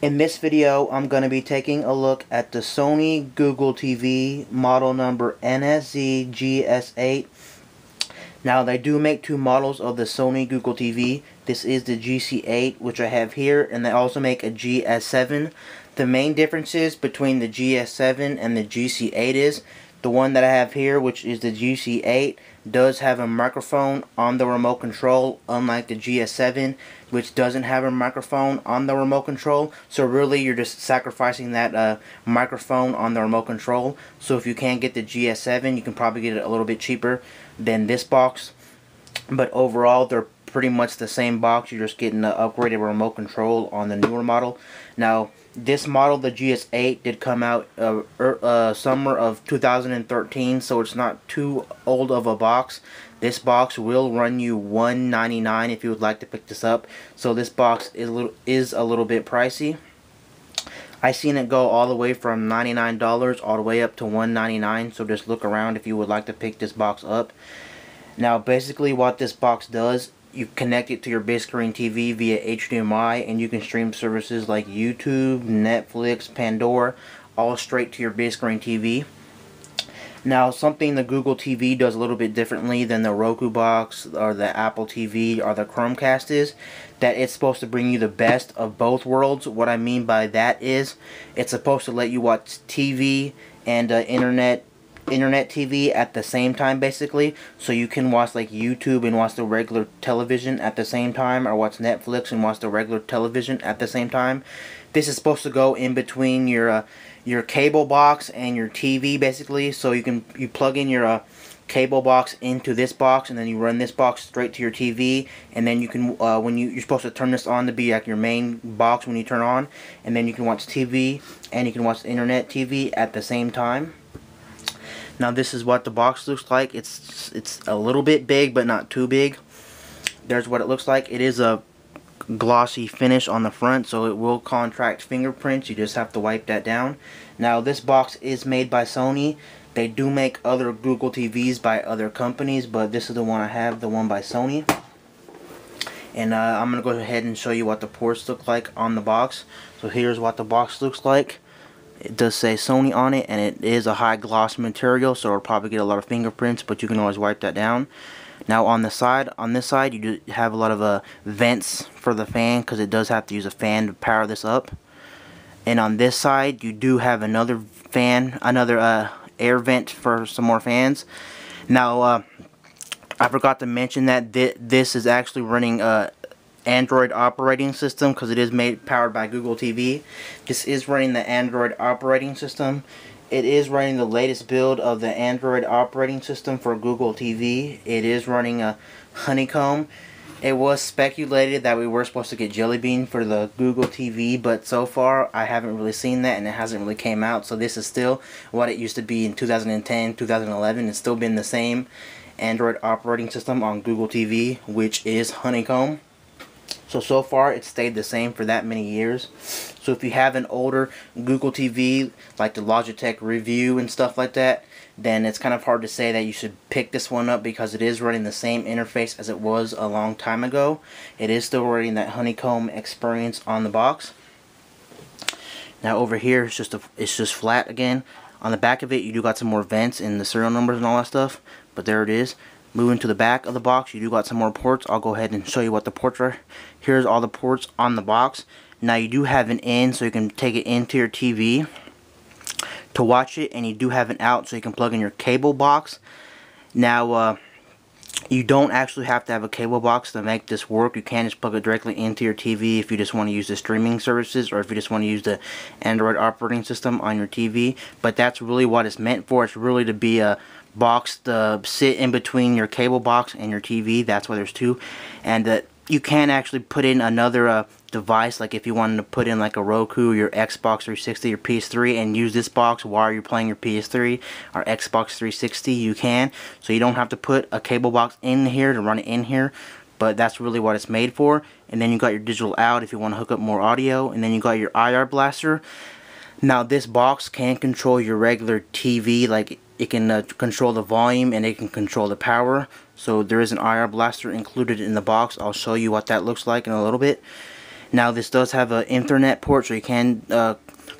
In this video, I'm going to be taking a look at the Sony Google TV model number NSZ-GS8. Now, they do make two models of the Sony Google TV. This is the GC8, which I have here, and they also make a GS7. The main differences between the GS7 and the GC8 is the one that I have here, which is the GC8, does have a microphone on the remote control, unlike the GS7, which doesn't have a microphone on the remote control. So really, you're just sacrificing that microphone on the remote control. So if you can't get the GS7, you can probably get it a little bit cheaper than this box. But overall, they're pretty much the same box. You're just getting the upgraded remote control on the newer model. Now, this model, the GS8, did come out summer of 2013, so it's not too old of a box. This box will run you $199 if you would like to pick this up. So this box is a little bit pricey. I seen it go all the way from $99 all the way up to $199. So just look around if you would like to pick this box up. Now, basically, what this box does, you connect it to your big screen TV via HDMI, and you can stream services like YouTube, Netflix, Pandora, all straight to your big screen TV. Now, something the Google TV does a little bit differently than the Roku box or the Apple TV or the Chromecast is that it's supposed to bring you the best of both worlds. What I mean by that is it's supposed to let you watch TV and internet TV at the same time, basically. So you can watch like YouTube and watch the regular television at the same time, or watch Netflix and watch the regular television at the same time. This is supposed to go in between your cable box and your TV, basically. So you plug in your cable box into this box, and then you run this box straight to your TV, and then you can when you're supposed to turn this on to be like your main box when you turn on, and then you can watch TV and you can watch internet TV at the same time. Now, this is what the box looks like. It's a little bit big, but not too big. There's what it looks like. It is a glossy finish on the front, so it will contract fingerprints. You just have to wipe that down. Now, this box is made by Sony. They do make other Google TVs by other companies, but this is the one I have, the one by Sony. And I'm going to go ahead and show you what the ports look like on the box. So here's what the box looks like. It does say Sony on it, and it is a high gloss material, so it'll probably get a lot of fingerprints, but you can always wipe that down. Now, on this side, you do have a lot of vents for the fan, because it does have to use a fan to power this up. And on this side, you do have another fan, another air vent for some more fans. Now, I forgot to mention that this is actually running Android operating system, because it is powered by Google TV. This is running the Android operating system. It is running the latest build of the Android operating system for Google TV. It is running a Honeycomb. It was speculated that we were supposed to get Jelly Bean for the Google TV, but so far I haven't really seen that, and it hasn't really came out. So this is still what it used to be in 2010, 2011. It's still been the same Android operating system on Google TV, which is Honeycomb. So far, it's stayed the same for that many years. So if you have an older Google TV, like the Logitech Review and stuff like that, then it's kind of hard to say that you should pick this one up, because it is running the same interface as it was a long time ago. It is still running that Honeycomb experience on the box. Now over here, it's just flat again. On the back of it, you do got some more vents and the serial numbers and all that stuff, but there it is. Moving to the back of the box, you do got some more ports. I'll go ahead and show you what the ports are. Here's all the ports on the box. Now, you do have an in, so you can take it into your TV to watch it, and you do have an out, so you can plug in your cable box. Now, you don't actually have to have a cable box to make this work. You can just plug it directly into your TV if you just want to use the streaming services, or if you just want to use the Android operating system on your TV. But that's really what it's meant for. It's really to be a box to sit in between your cable box and your TV. That's why there's two. And you can actually put in another device, like if you wanted to put in like a Roku, your Xbox 360, or PS3, and use this box while you're playing your PS3 or Xbox 360, you can. So you don't have to put a cable box in here to run it in here, but that's really what it's made for. And then you got your digital out if you want to hook up more audio, and then you got your IR blaster. Now, this box can control your regular TV, like it can control the volume, and it can control the power. So there is an IR blaster included in the box. I'll show you what that looks like in a little bit. Now this does have an Ethernet port, so you can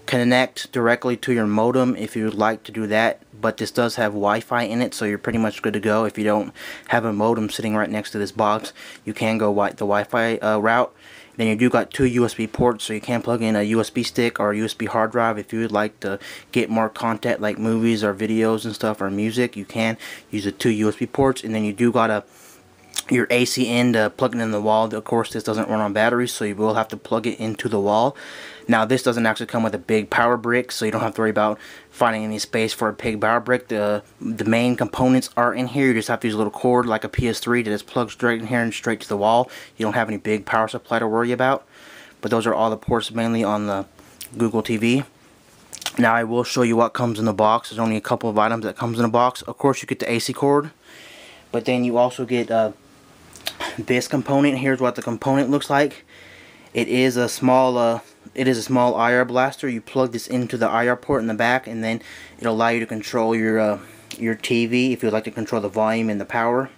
connect directly to your modem if you would like to do that, but this does have Wi-Fi in it, so you're pretty much good to go. If you don't have a modem sitting right next to this box, you can go the Wi-Fi route. Then you do got 2 USB ports, so you can plug in a USB stick or a USB hard drive if you would like to get more content like movies or videos and stuff or music. You can use the 2 USB ports, and then you do got your AC in to plug it in the wall. Of course, this doesn't run on batteries, so you will have to plug it into the wall. Now this doesn't actually come with a big power brick, so you don't have to worry about finding any space for a big power brick. The main components are in here. You just have to use a little cord like a PS3 that just plugs straight in here and straight to the wall. You don't have any big power supply to worry about. But those are all the ports mainly on the Google TV. Now I will show you what comes in the box. There's only a couple of items that comes in the box. Of course you get the AC cord, but then you also get this component. Here's what the component looks like. It is a small IR blaster. You plug this into the IR port in the back, and then it'll allow you to control your TV if you'd like to control the volume and the power.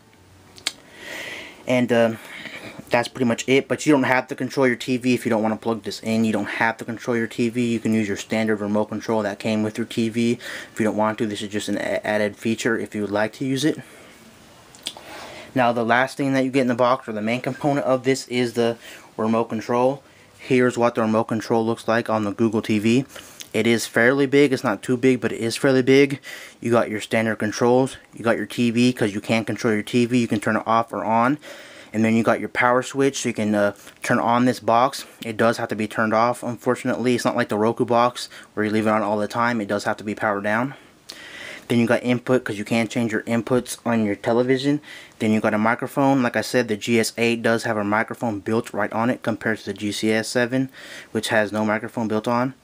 And that's pretty much it. But you don't have to control your TV if you don't want to plug this in. You don't have to control your TV. You can use your standard remote control that came with your TV. If you don't want to, this is just an added feature if you would like to use it. Now the last thing that you get in the box, or the main component of this, is the remote control. Here's what the remote control looks like on the Google TV. It is fairly big. It's not too big, but it is fairly big. You got your standard controls. You got your TV, because you can control your TV. You can turn it off or on. And then you got your power switch, so you can turn on this box. It does have to be turned off, unfortunately. It's not like the Roku box where you leave it on all the time. It does have to be powered down. Then you got input, because you can change your inputs on your television. Then you got a microphone. Like I said, the GS8 does have a microphone built right on it compared to the GS7, which has no microphone built on.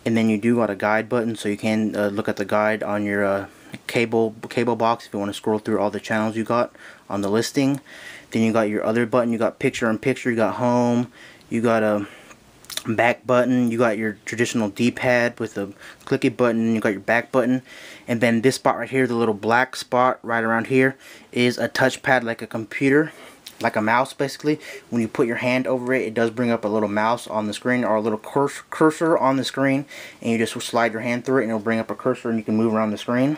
And then you do got a guide button, so you can look at the guide on your cable box if you want to scroll through all the channels you got on the listing. Then you got your other button. You got picture in picture. You got home. You got a back button. You got your traditional D-pad with a clicky button. You got your back button, and then this spot right here, the little black spot right around here, is a touchpad like a computer, like a mouse basically. When you put your hand over it, it does bring up a little mouse on the screen, or a little cursor on the screen, and you just slide your hand through it and it'll bring up a cursor and you can move around the screen.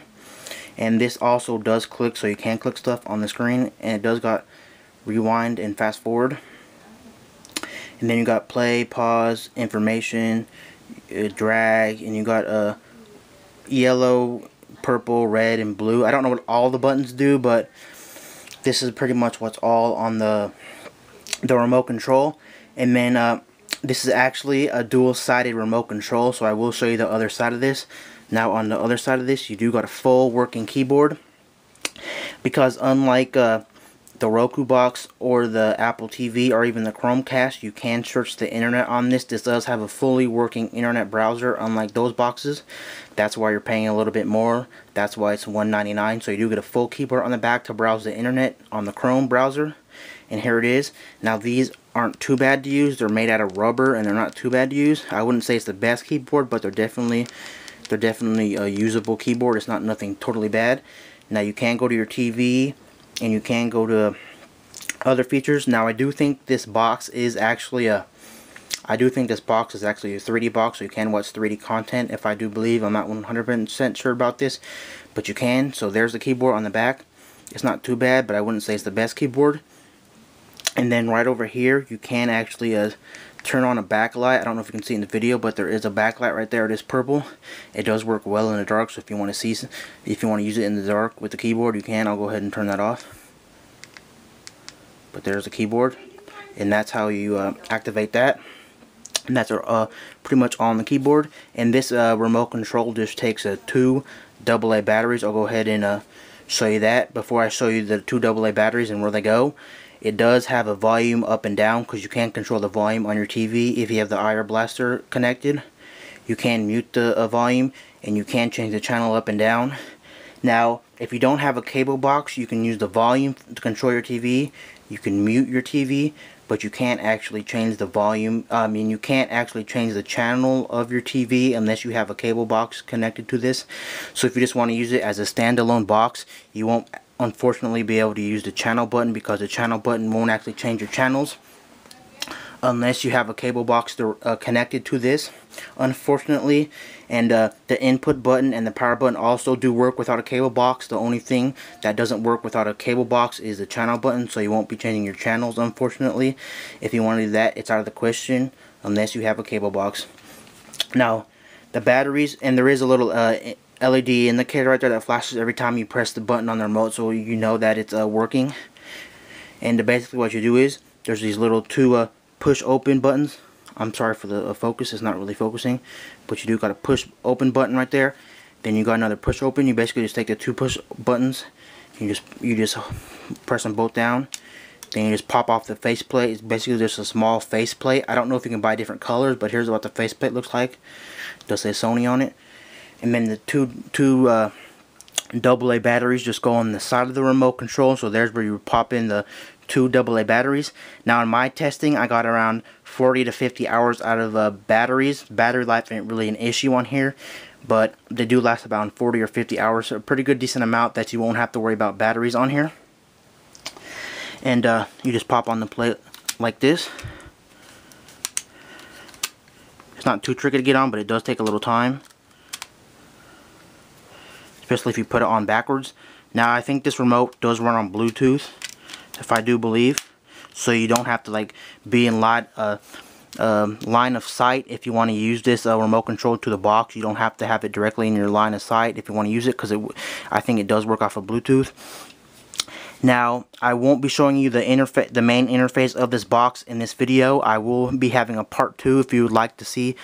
And this also does click, so you can click stuff on the screen, and it does got rewind and fast forward. And then you got play, pause, information, drag, and you got yellow, purple, red, and blue. I don't know what all the buttons do, but this is pretty much what's all on the remote control. And then this is actually a dual-sided remote control, so I will show you the other side of this. Now on the other side of this, you do got a full working keyboard, because unlike the Roku box or the Apple TV or even the Chromecast, you can search the internet on this. This does have a fully working internet browser, unlike those boxes. That's why you're paying a little bit more. That's why it's $199. So you do get a full keyboard on the back to browse the internet on the Chrome browser. And here it is. Now these aren't too bad to use. They're made out of rubber and they're not too bad to use. I wouldn't say it's the best keyboard, but they're definitely a usable keyboard. It's not nothing totally bad. Now you can go to your TV, and you can go to other features. Now I do think this box is actually a 3D box, so you can watch 3D content, if I do believe. I'm not 100% sure about this, but you can. So there's the keyboard on the back. It's not too bad, but I wouldn't say it's the best keyboard. And then right over here, you can actually turn on a backlight. I don't know if you can see in the video, but there is a backlight right there. It is purple. It does work well in the dark, so if you want to use it in the dark with the keyboard, you can. I'll go ahead and turn that off. But there's the keyboard, and that's how you activate that. And that's pretty much all on the keyboard. And this remote control just takes 2 AA batteries. I'll go ahead and show you that. Before I show you the 2 AA batteries and where they go, it does have a volume up and down, because you can control the volume on your TV if you have the IR blaster connected. You can mute the volume, and you can change the channel up and down. Now, if you don't have a cable box, you can use the volume to control your TV. You can mute your TV, but you can't actually change the volume. You can't actually change the channel of your TV unless you have a cable box connected to this. So if you just want to use it as a standalone box, you won't unfortunately be able to use the channel button, because the channel button won't actually change your channels. unless you have a cable box connected to this, unfortunately. And the input button and the power button also do work without a cable box. The only thing that doesn't work without a cable box is the channel button, so you won't be changing your channels, unfortunately. If you want to do that, it's out of the question unless you have a cable box. Now, the batteries, and there is a little LED indicator right there that flashes every time you press the button on the remote, so you know that it's working. And basically what you do is, there's these little two push open buttons. I'm sorry for the focus, it's not really focusing, but you do got a push open button right there. Then you got another push open. You basically just take the two push buttons, you just press them both down. Then you just pop off the faceplate. It's basically just a small faceplate. I don't know if you can buy different colors, but here's what the faceplate looks like. It does say Sony on it. And then the two AA batteries just go on the side of the remote control. So there's where you pop in the two AA batteries. Now in my testing, I got around 40 to 50 hours out of batteries. Battery life ain't really an issue on here, but they do last about 40 or 50 hours. So a pretty good decent amount that you won't have to worry about batteries on here. And you just pop on the plate like this. It's not too tricky to get on, but it does take a little time, especially if you put it on backwards. Now I think this remote does run on Bluetooth, if I do believe, so you don't have to like be in line of sight if you want to use this remote control to the box. You don't have to have it directly in your line of sight if you want to use it, because I think it does work off of Bluetooth. Now, I won't be showing you the main interface of this box in this video. I will be having a part 2 if you would like to see